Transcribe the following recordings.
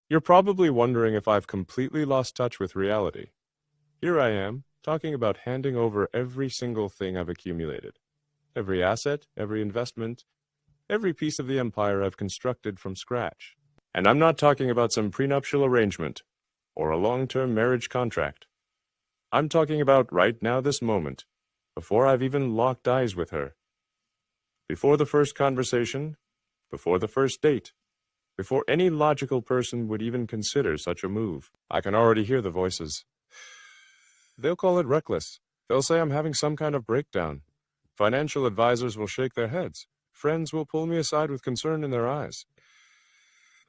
You're probably wondering if I've completely lost touch with reality. Here I am, talking about handing over every single thing I've accumulated. Every asset, every investment, every piece of the empire I've constructed from scratch. And I'm not talking about some prenuptial arrangement or a long-term marriage contract. I'm talking about right now, this moment, before I've even locked eyes with her. Before the first conversation, before the first date, before any logical person would even consider such a move. I can already hear the voices. They'll call it reckless. They'll say I'm having some kind of breakdown. Financial advisors will shake their heads. Friends will pull me aside with concern in their eyes.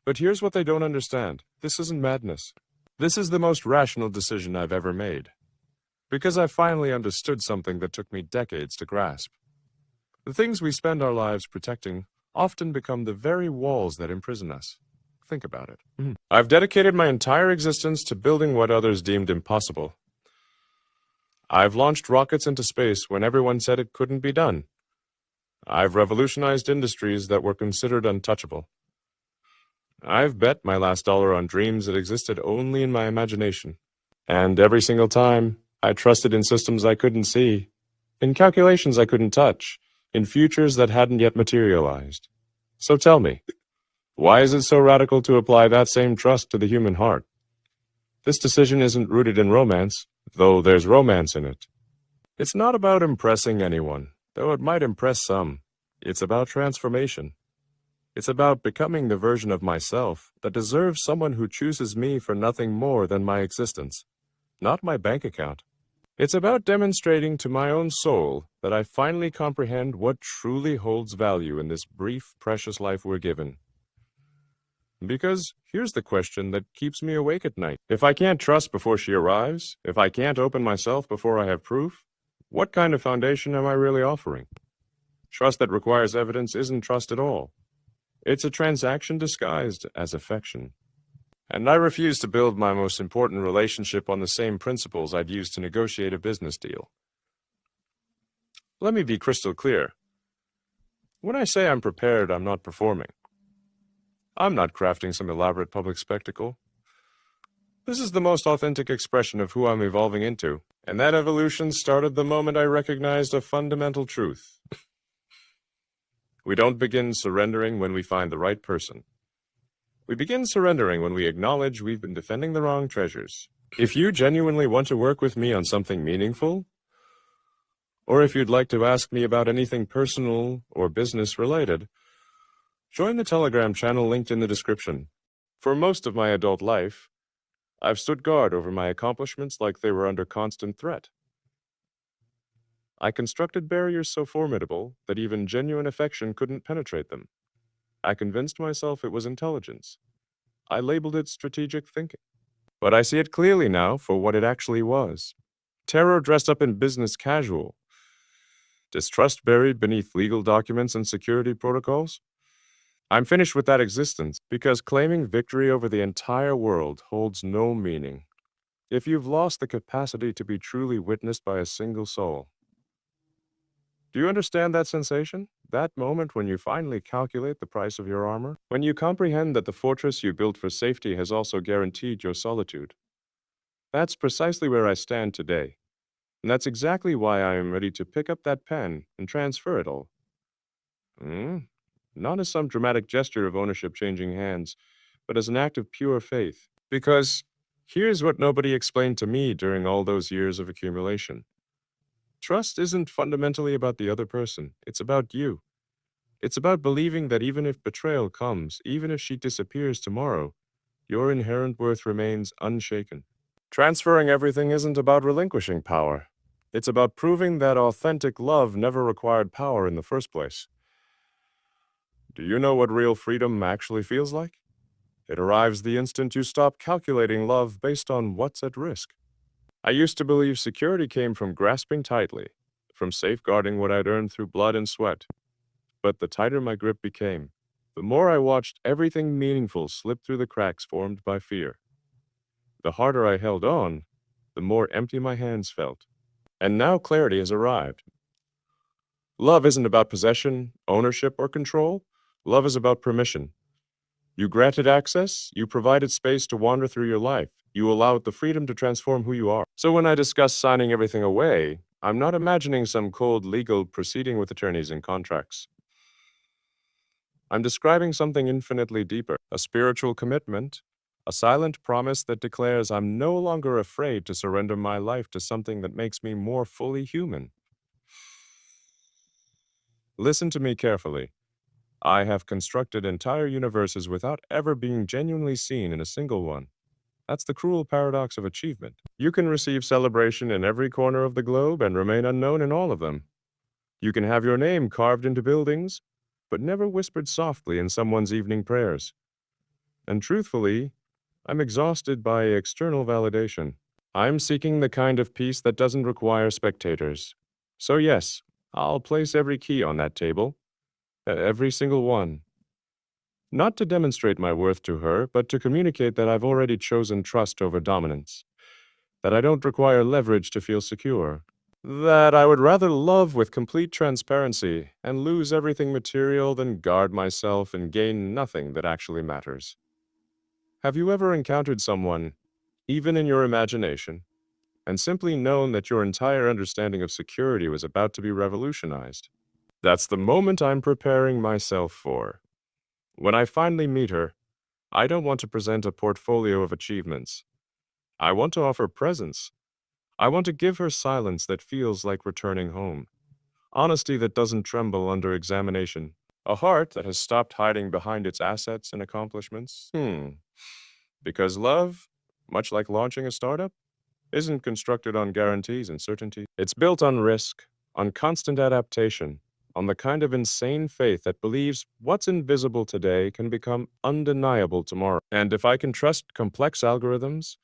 But here's what they don't understand. This isn't madness. This is the most rational decision I've ever made. Because I finally understood something that took me decades to grasp. The things we spend our lives protecting often become the very walls that imprison us. Think about it. I've dedicated my entire existence to building what others deemed impossible. I've launched rockets into space when everyone said it couldn't be done. I've revolutionized industries that were considered untouchable. I've bet my last dollar on dreams that existed only in my imagination. And every single time, I trusted in systems I couldn't see, in calculations I couldn't touch, in futures that hadn't yet materialized. So tell me, why is it so radical to apply that same trust to the human heart? This decision isn't rooted in romance, though there's romance in it. It's not about impressing anyone, though it might impress some. It's about transformation. It's about becoming the version of myself that deserves someone who chooses me for nothing more than my existence, not my bank account. It's about demonstrating to my own soul that I finally comprehend what truly holds value in this brief, precious life we're given. Because here's the question that keeps me awake at night. If I can't trust before she arrives, if I can't open myself before I have proof, what kind of foundation am I really offering? Trust that requires evidence isn't trust at all. It's a transaction disguised as affection. And I refuse to build my most important relationship on the same principles I'd use to negotiate a business deal. Let me be crystal clear. When I say I'm prepared, I'm not performing. I'm not crafting some elaborate public spectacle. This is the most authentic expression of who I'm evolving into, and that evolution started the moment I recognized a fundamental truth. We don't begin surrendering when we find the right person. We begin surrendering when we acknowledge we've been defending the wrong treasures. If you genuinely want to work with me on something meaningful, or if you'd like to ask me about anything personal or business related, join the Telegram channel linked in the description. For most of my adult life, I've stood guard over my accomplishments like they were under constant threat. I constructed barriers so formidable that even genuine affection couldn't penetrate them. I convinced myself it was intelligence. I labeled it strategic thinking. But I see it clearly now for what it actually was. Terror dressed up in business casual. Distrust buried beneath legal documents and security protocols. I'm finished with that existence because claiming victory over the entire world holds no meaning if you've lost the capacity to be truly witnessed by a single soul. Do you understand that sensation? That moment when you finally calculate the price of your armor? When you comprehend that the fortress you built for safety has also guaranteed your solitude? That's precisely where I stand today. And that's exactly why I am ready to pick up that pen and transfer it all. Not as some dramatic gesture of ownership changing hands, but as an act of pure faith. Because here's what nobody explained to me during all those years of accumulation. Trust isn't fundamentally about the other person. It's about you. It's about believing that even if betrayal comes, even if she disappears tomorrow, your inherent worth remains unshaken. Transferring everything isn't about relinquishing power. It's about proving that authentic love never required power in the first place. Do you know what real freedom actually feels like? It arrives the instant you stop calculating love based on what's at risk. I used to believe security came from grasping tightly, from safeguarding what I'd earned through blood and sweat. But the tighter my grip became, the more I watched everything meaningful slip through the cracks formed by fear. The harder I held on, the more empty my hands felt. And now clarity has arrived. Love isn't about possession, ownership, or control. Love is about permission. You granted access, you provided space to wander through your life, you allowed the freedom to transform who you are. So when I discuss signing everything away, I'm not imagining some cold legal proceeding with attorneys and contracts. I'm describing something infinitely deeper, a spiritual commitment, a silent promise that declares I'm no longer afraid to surrender my life to something that makes me more fully human. Listen to me carefully. I have constructed entire universes without ever being genuinely seen in a single one. That's the cruel paradox of achievement. You can receive celebration in every corner of the globe and remain unknown in all of them. You can have your name carved into buildings, but never whispered softly in someone's evening prayers. And truthfully, I'm exhausted by external validation. I'm seeking the kind of peace that doesn't require spectators. So yes, I'll place every key on that table, every single one. Not to demonstrate my worth to her, but to communicate that I've already chosen trust over dominance, that I don't require leverage to feel secure, that I would rather love with complete transparency and lose everything material than guard myself and gain nothing that actually matters. Have you ever encountered someone, even in your imagination, and simply known that your entire understanding of security was about to be revolutionized? That's the moment I'm preparing myself for. When I finally meet her, I don't want to present a portfolio of achievements. I want to offer presence. I want to give her silence that feels like returning home, honesty that doesn't tremble under examination, a heart that has stopped hiding behind its assets and accomplishments. Because love, much like launching a startup, isn't constructed on guarantees and certainty. It's built on risk, on constant adaptation, on the kind of insane faith that believes what's invisible today can become undeniable tomorrow. And if I can trust complex algorithms,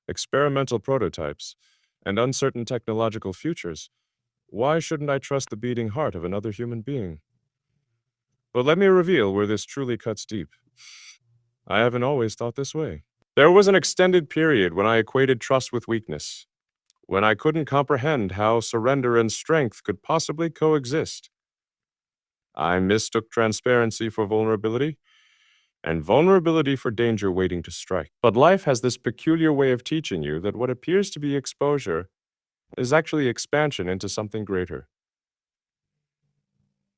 experimental prototypes, and uncertain technological futures, why shouldn't I trust the beating heart of another human being? But let me reveal where this truly cuts deep. I haven't always thought this way. There was an extended period when I equated trust with weakness, when I couldn't comprehend how surrender and strength could possibly coexist. I mistook transparency for vulnerability, and vulnerability for danger waiting to strike. But life has this peculiar way of teaching you that what appears to be exposure is actually expansion into something greater.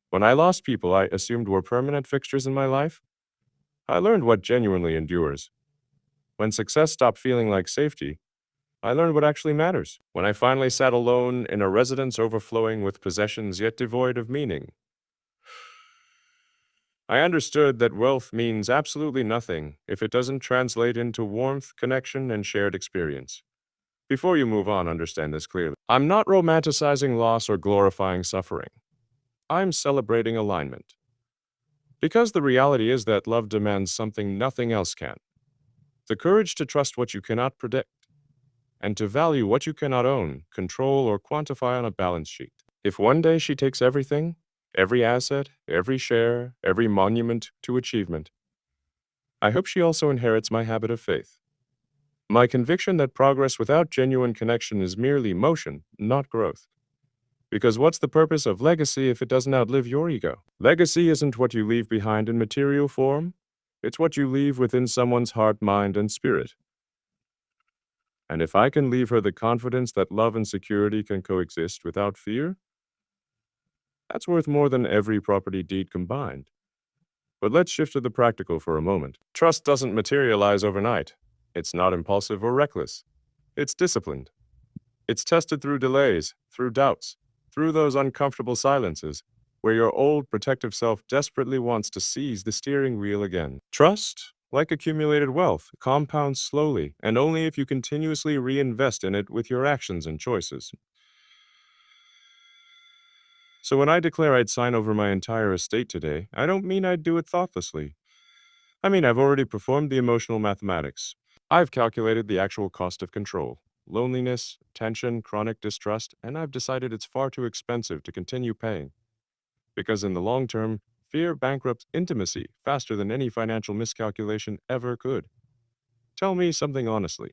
When I lost people I assumed were permanent fixtures in my life, I learned what genuinely endures. When success stopped feeling like safety, I learned what actually matters. When I finally sat alone in a residence overflowing with possessions yet devoid of meaning, I understood that wealth means absolutely nothing if it doesn't translate into warmth, connection, and shared experience. Before you move on, understand this clearly. I'm not romanticizing loss or glorifying suffering. I'm celebrating alignment. Because the reality is that love demands something nothing else can. The courage to trust what you cannot predict, and to value what you cannot own, control, or quantify on a balance sheet. If one day she takes everything, every asset, every share, every monument to achievement, I hope she also inherits my habit of faith. My conviction that progress without genuine connection is merely motion, not growth. Because what's the purpose of legacy if it doesn't outlive your ego? Legacy isn't what you leave behind in material form. It's what you leave within someone's heart, mind, and spirit. And if I can leave her the confidence that love and security can coexist without fear, that's worth more than every property deed combined. But let's shift to the practical for a moment. Trust doesn't materialize overnight. It's not impulsive or reckless. It's disciplined. It's tested through delays, through doubts, through those uncomfortable silences, where your old protective self desperately wants to seize the steering wheel again. Trust, like accumulated wealth, compounds slowly, and only if you continuously reinvest in it with your actions and choices. So when I declare I'd sign over my entire estate today, I don't mean I'd do it thoughtlessly. I mean I've already performed the emotional mathematics. I've calculated the actual cost of control. Loneliness, tension, chronic distrust, and I've decided it's far too expensive to continue paying. Because in the long term, fear bankrupts intimacy faster than any financial miscalculation ever could. Tell me something honestly.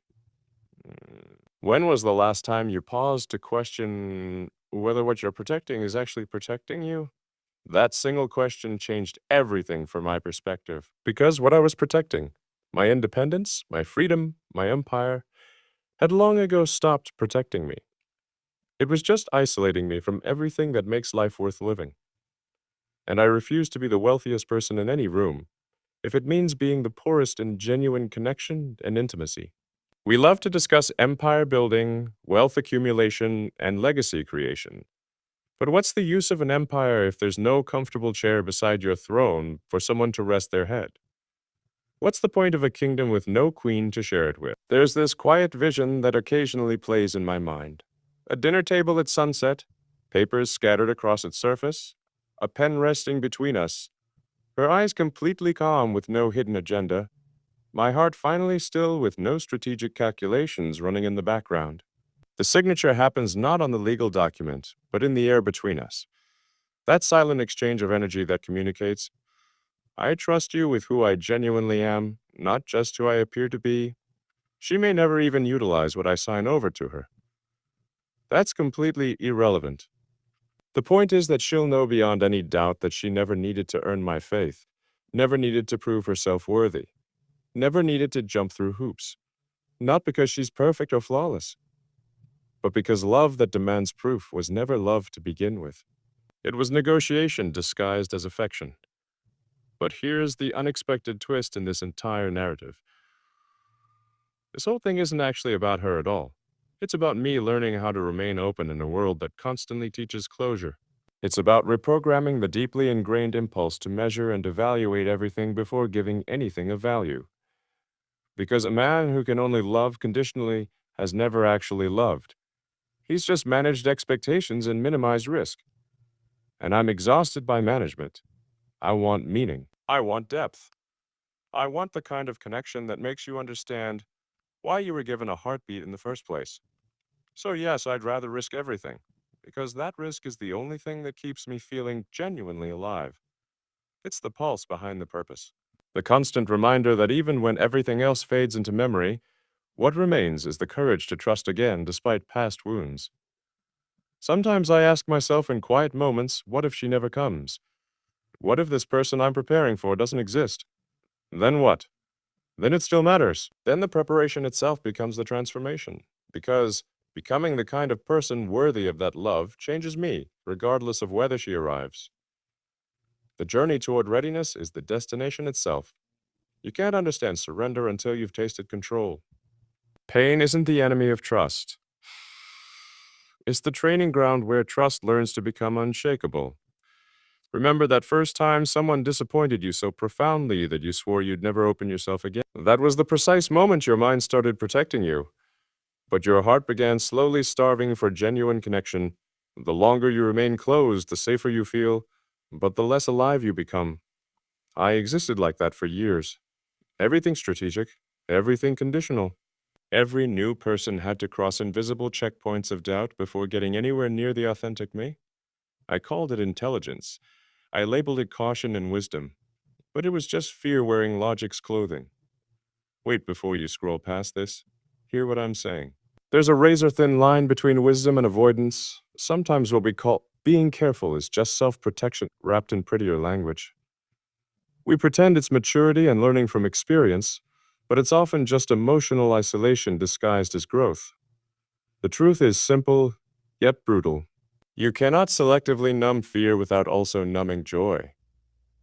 When was the last time you paused to question whether what you're protecting is actually protecting you? That single question changed everything from my perspective. Because what I was protecting, my independence, my freedom, my empire, had long ago stopped protecting me. It was just isolating me from everything that makes life worth living. And I refuse to be the wealthiest person in any room if it means being the poorest in genuine connection and intimacy. We love to discuss empire building, wealth accumulation, and legacy creation. But what's the use of an empire if there's no comfortable chair beside your throne for someone to rest their head? What's the point of a kingdom with no queen to share it with? There's this quiet vision that occasionally plays in my mind. A dinner table at sunset, papers scattered across its surface, a pen resting between us, her eyes completely calm with no hidden agenda, my heart finally still with no strategic calculations running in the background. The signature happens not on the legal document, but in the air between us. That silent exchange of energy that communicates, I trust you with who I genuinely am, not just who I appear to be. She may never even utilize what I sign over to her. That's completely irrelevant. The point is that she'll know beyond any doubt that she never needed to earn my faith, never needed to prove herself worthy, never needed to jump through hoops. Not because she's perfect or flawless, but because love that demands proof was never love to begin with. It was negotiation disguised as affection. But here's the unexpected twist in this entire narrative. This whole thing isn't actually about her at all. It's about me learning how to remain open in a world that constantly teaches closure. It's about reprogramming the deeply ingrained impulse to measure and evaluate everything before giving anything of value. Because a man who can only love conditionally has never actually loved. He's just managed expectations and minimized risk. And I'm exhausted by management. I want meaning. I want depth. I want the kind of connection that makes you understand why you were given a heartbeat in the first place. So yes, I'd rather risk everything, because that risk is the only thing that keeps me feeling genuinely alive. It's the pulse behind the purpose. The constant reminder that even when everything else fades into memory, what remains is the courage to trust again despite past wounds. Sometimes I ask myself in quiet moments, what if she never comes? What if this person I'm preparing for doesn't exist? Then what? Then it still matters. Then the preparation itself becomes the transformation. Because becoming the kind of person worthy of that love changes me, regardless of whether she arrives. The journey toward readiness is the destination itself. You can't understand surrender until you've tasted control. Pain isn't the enemy of trust. It's the training ground where trust learns to become unshakable. Remember that first time someone disappointed you so profoundly that you swore you'd never open yourself again? That was the precise moment your mind started protecting you. But your heart began slowly starving for genuine connection. The longer you remain closed, the safer you feel, but the less alive you become. I existed like that for years. Everything strategic, everything conditional. Every new person had to cross invisible checkpoints of doubt before getting anywhere near the authentic me. I called it intelligence. I labeled it caution and wisdom. But it was just fear wearing logic's clothing. Wait before you scroll past this. Hear what I'm saying. There's a razor-thin line between wisdom and avoidance. Sometimes what we call being careful is just self-protection wrapped in prettier language. We pretend it's maturity and learning from experience, but it's often just emotional isolation disguised as growth. The truth is simple, yet brutal. You cannot selectively numb fear without also numbing joy.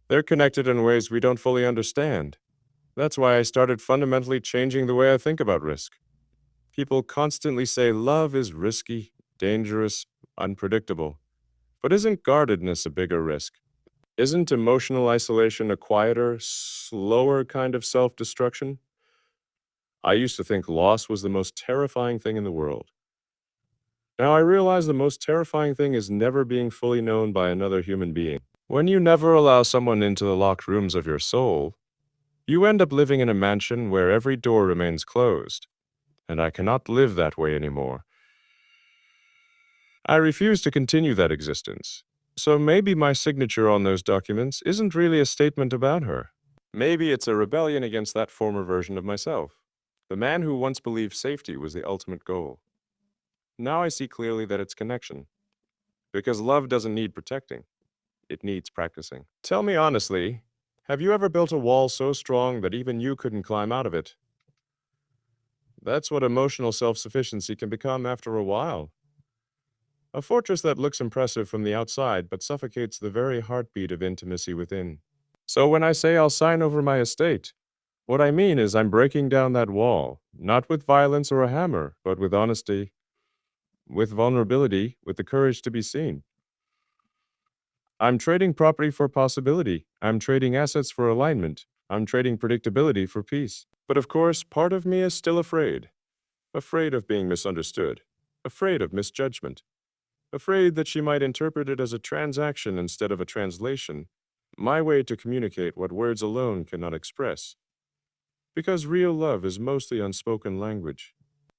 They're connected in ways we don't fully understand. That's why I started fundamentally changing the way I think about risk. People constantly say love is risky, dangerous, unpredictable. But isn't guardedness a bigger risk? Isn't emotional isolation a quieter, slower kind of self-destruction? I used to think loss was the most terrifying thing in the world. Now I realize the most terrifying thing is never being fully known by another human being. When you never allow someone into the locked rooms of your soul, you end up living in a mansion where every door remains closed. And I cannot live that way anymore. I refuse to continue that existence. So maybe my signature on those documents isn't really a statement about her. Maybe it's a rebellion against that former version of myself. The man who once believed safety was the ultimate goal. Now I see clearly that it's connection. Because love doesn't need protecting. It needs practicing. Tell me honestly, have you ever built a wall so strong that even you couldn't climb out of it? That's what emotional self-sufficiency can become after a while. A fortress that looks impressive from the outside but suffocates the very heartbeat of intimacy within. So when I say I'll sign over my estate, what I mean is I'm breaking down that wall, not with violence or a hammer, but with honesty, with vulnerability, with the courage to be seen. I'm trading property for possibility. I'm trading assets for alignment. I'm trading predictability for peace. But of course, part of me is still afraid. Afraid of being misunderstood. Afraid of misjudgment. Afraid that she might interpret it as a transaction instead of a translation. My way to communicate what words alone cannot express. Because real love is mostly unspoken language.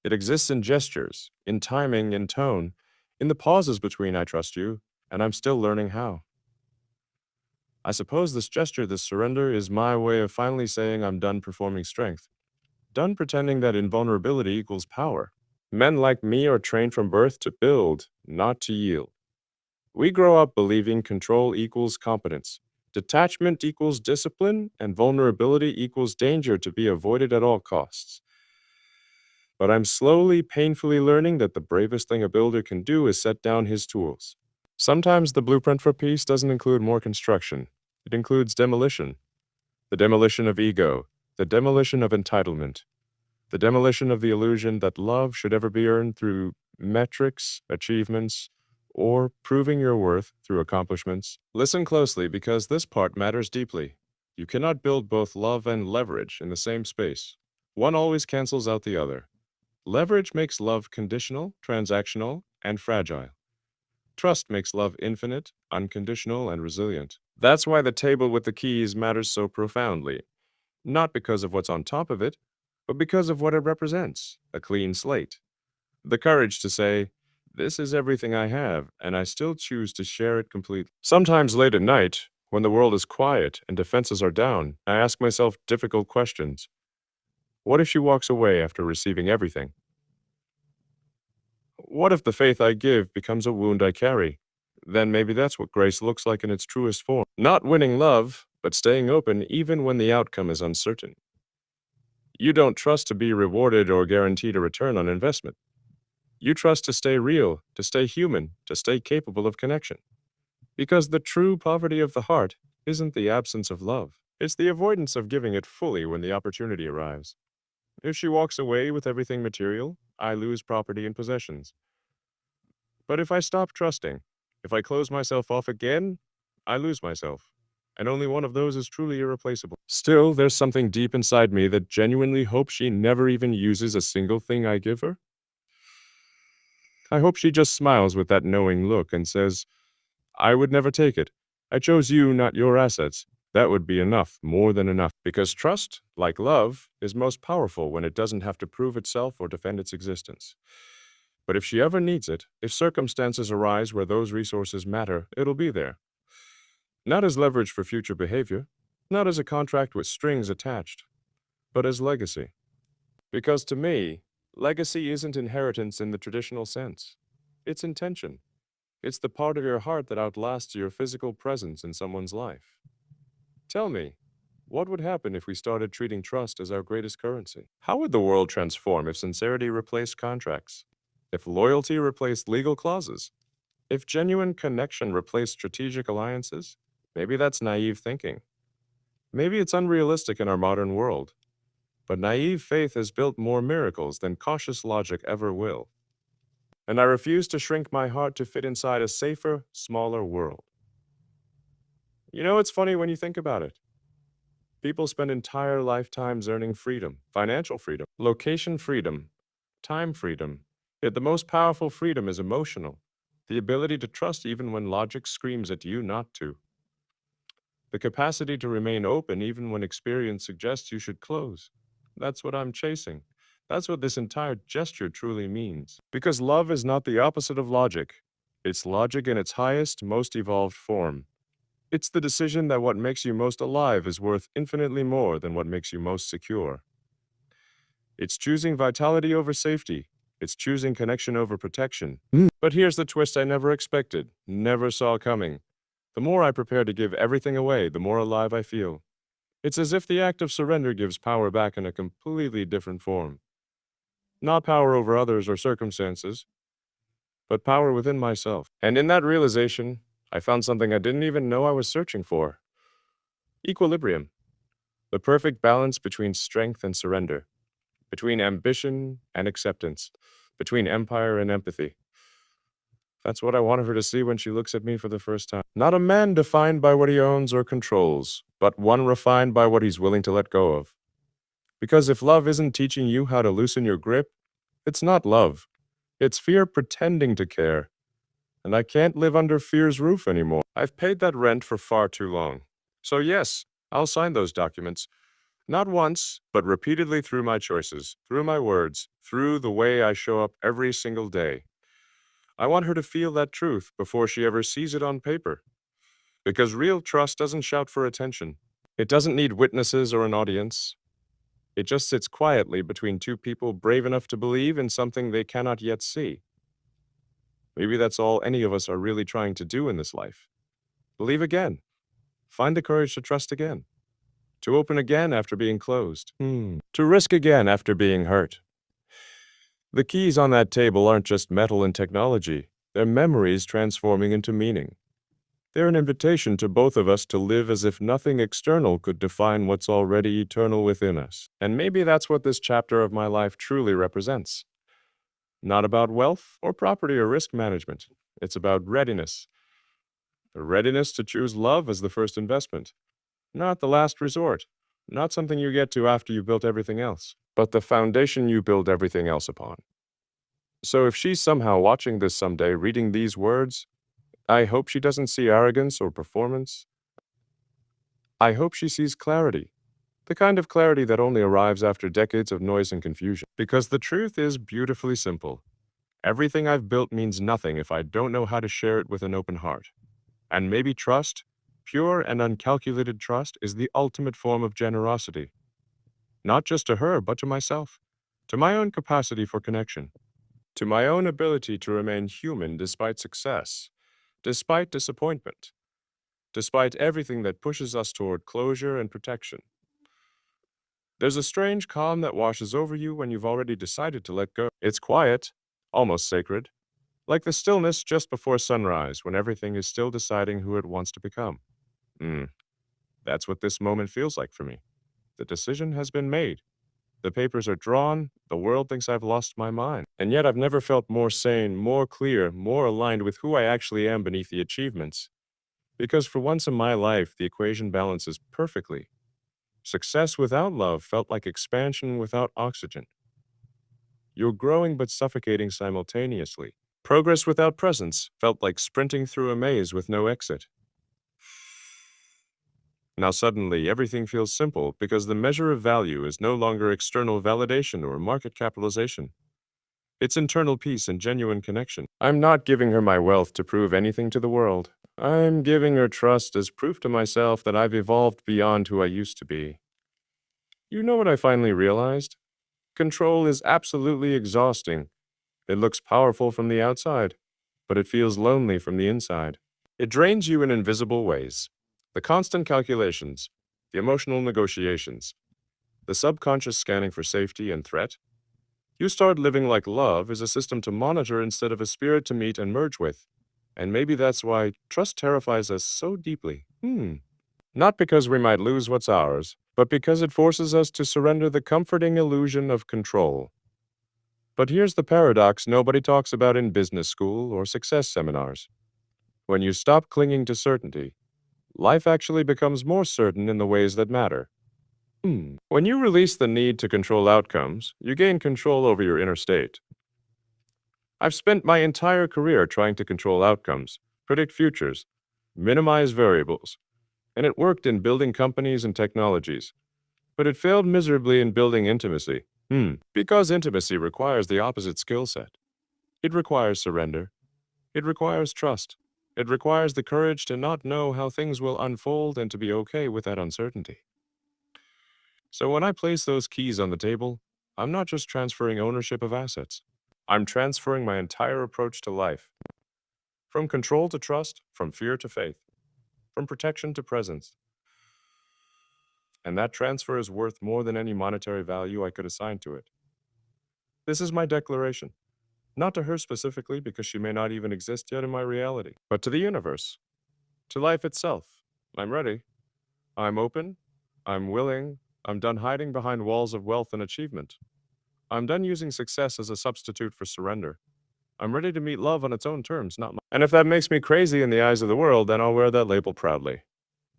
It exists in gestures, in timing, in tone, in the pauses between I trust you, and I'm still learning how. I suppose this gesture, this surrender, is my way of finally saying I'm done performing strength. Done pretending that invulnerability equals power. Men like me are trained from birth to build, not to yield. We grow up believing control equals competence, detachment equals discipline, and vulnerability equals danger to be avoided at all costs. But I'm slowly, painfully learning that the bravest thing a builder can do is set down his tools. Sometimes the blueprint for peace doesn't include more construction. It includes demolition. The demolition of ego, the demolition of entitlement, the demolition of the illusion that love should ever be earned through metrics, achievements, or proving your worth through accomplishments. Listen closely because this part matters deeply. You cannot build both love and leverage in the same space. One always cancels out the other. Leverage makes love conditional, transactional, and fragile. Trust makes love infinite, unconditional, and resilient. That's why the table with the keys matters so profoundly. Not because of what's on top of it, but because of what it represents, a clean slate. The courage to say, this is everything I have, and I still choose to share it completely. Sometimes late at night, when the world is quiet and defenses are down, I ask myself difficult questions. What if she walks away after receiving everything? What if the faith I give becomes a wound I carry? Then maybe that's what grace looks like in its truest form. Not winning love, but staying open even when the outcome is uncertain. You don't trust to be rewarded or guaranteed a return on investment. You trust to stay real, to stay human, to stay capable of connection. Because the true poverty of the heart isn't the absence of love. It's the avoidance of giving it fully when the opportunity arrives. If she walks away with everything material, I lose property and possessions. But if I stop trusting, if I close myself off again, I lose myself. And only one of those is truly irreplaceable. Still, there's something deep inside me that genuinely hopes she never even uses a single thing I give her. I hope she just smiles with that knowing look and says, I would never take it. I chose you, not your assets. That would be enough, more than enough. Because trust, like love, is most powerful when it doesn't have to prove itself or defend its existence. But if she ever needs it, if circumstances arise where those resources matter, it'll be there. Not as leverage for future behavior, not as a contract with strings attached, but as legacy. Because to me, legacy isn't inheritance in the traditional sense. It's intention. It's the part of your heart that outlasts your physical presence in someone's life. Tell me, what would happen if we started treating trust as our greatest currency? How would the world transform if sincerity replaced contracts? If loyalty replaced legal clauses? If genuine connection replaced strategic alliances? Maybe that's naive thinking. Maybe it's unrealistic in our modern world. But naive faith has built more miracles than cautious logic ever will. And I refuse to shrink my heart to fit inside a safer, smaller world. You know, it's funny when you think about it. People spend entire lifetimes earning freedom, financial freedom, location freedom, time freedom. Yet the most powerful freedom is emotional, the ability to trust even when logic screams at you not to. The capacity to remain open even when experience suggests you should close. That's what I'm chasing. That's what this entire gesture truly means. Because love is not the opposite of logic. It's logic in its highest, most evolved form. It's the decision that what makes you most alive is worth infinitely more than what makes you most secure. It's choosing vitality over safety. It's choosing connection over protection. But here's the twist I never expected, never saw coming. The more I prepare to give everything away, the more alive I feel. It's as if the act of surrender gives power back in a completely different form. Not power over others or circumstances, but power within myself. And in that realization, I found something I didn't even know I was searching for. Equilibrium. The perfect balance between strength and surrender, between ambition and acceptance, between empire and empathy. That's what I wanted her to see when she looks at me for the first time. Not a man defined by what he owns or controls, but one refined by what he's willing to let go of. Because if love isn't teaching you how to loosen your grip, it's not love. It's fear pretending to care. And I can't live under fear's roof anymore. I've paid that rent for far too long. So yes, I'll sign those documents. Not once, but repeatedly through my choices, through my words, through the way I show up every single day. I want her to feel that truth before she ever sees it on paper. Because real trust doesn't shout for attention. It doesn't need witnesses or an audience. It just sits quietly between two people brave enough to believe in something they cannot yet see. Maybe that's all any of us are really trying to do in this life. Believe again. Find the courage to trust again. To open again after being closed. To risk again after being hurt. The keys on that table aren't just metal and technology. They're memories transforming into meaning. They're an invitation to both of us to live as if nothing external could define what's already eternal within us. And maybe that's what this chapter of my life truly represents. Not about wealth or property or risk management. It's about readiness. A readiness to choose love as the first investment. Not the last resort. Not something you get to after you've built everything else. But the foundation you build everything else upon. So if she's somehow watching this someday, reading these words, I hope she doesn't see arrogance or performance. I hope she sees clarity. The kind of clarity that only arrives after decades of noise and confusion. Because the truth is beautifully simple. Everything I've built means nothing if I don't know how to share it with an open heart. And maybe trust, pure and uncalculated trust, is the ultimate form of generosity. Not just to her, but to myself. To my own capacity for connection. To my own ability to remain human despite success, despite disappointment, despite everything that pushes us toward closure and protection. There's a strange calm that washes over you when you've already decided to let go. It's quiet, almost sacred, like the stillness just before sunrise when everything is still deciding who it wants to become. That's what this moment feels like for me. The decision has been made. The papers are drawn, the world thinks I've lost my mind. And yet I've never felt more sane, more clear, more aligned with who I actually am beneath the achievements. Because for once in my life, the equation balances perfectly. Success without love felt like expansion without oxygen. You're growing but suffocating simultaneously. Progress without presence felt like sprinting through a maze with no exit. Now suddenly, everything feels simple because the measure of value is no longer external validation or market capitalization. It's internal peace and genuine connection. I'm not giving her my wealth to prove anything to the world. I'm giving her trust as proof to myself that I've evolved beyond who I used to be. You know what I finally realized? Control is absolutely exhausting. It looks powerful from the outside, but it feels lonely from the inside. It drains you in invisible ways. The constant calculations, the emotional negotiations, the subconscious scanning for safety and threat. You start living like love is a system to monitor instead of a spirit to meet and merge with. And maybe that's why trust terrifies us so deeply. Not because we might lose what's ours, but because it forces us to surrender the comforting illusion of control. But here's the paradox nobody talks about in business school or success seminars. When you stop clinging to certainty, life actually becomes more certain in the ways that matter. When you release the need to control outcomes, you gain control over your inner state. I've spent my entire career trying to control outcomes, predict futures, minimize variables, and it worked in building companies and technologies. But it failed miserably in building intimacy. Because intimacy requires the opposite skill set. It requires surrender. It requires trust. It requires the courage to not know how things will unfold and to be okay with that uncertainty. So when I place those keys on the table, I'm not just transferring ownership of assets. I'm transferring my entire approach to life. From control to trust, from fear to faith. from protection to presence. And that transfer is worth more than any monetary value I could assign to it. This is my declaration. Not to her specifically, because she may not even exist yet in my reality, but to the universe, to life itself. I'm ready. I'm open. I'm willing. I'm done hiding behind walls of wealth and achievement. I'm done using success as a substitute for surrender. I'm ready to meet love on its own terms, not mine. And if that makes me crazy in the eyes of the world, then I'll wear that label proudly.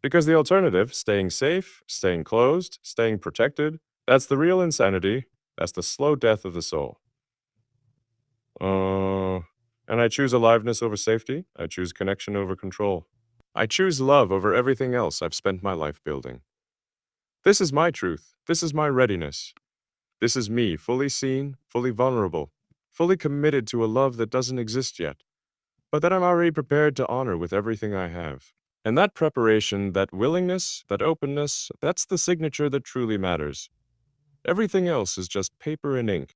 Because the alternative, staying safe, staying closed, staying protected, that's the real insanity. That's the slow death of the soul. And I choose aliveness over safety. I choose connection over control. I choose love over everything else I've spent my life building. This is my truth. This is my readiness. This is me, fully seen, fully vulnerable, fully committed to a love that doesn't exist yet, but that I'm already prepared to honor with everything I have. And that preparation, that willingness, that openness, that's the signature that truly matters. Everything else is just paper and ink.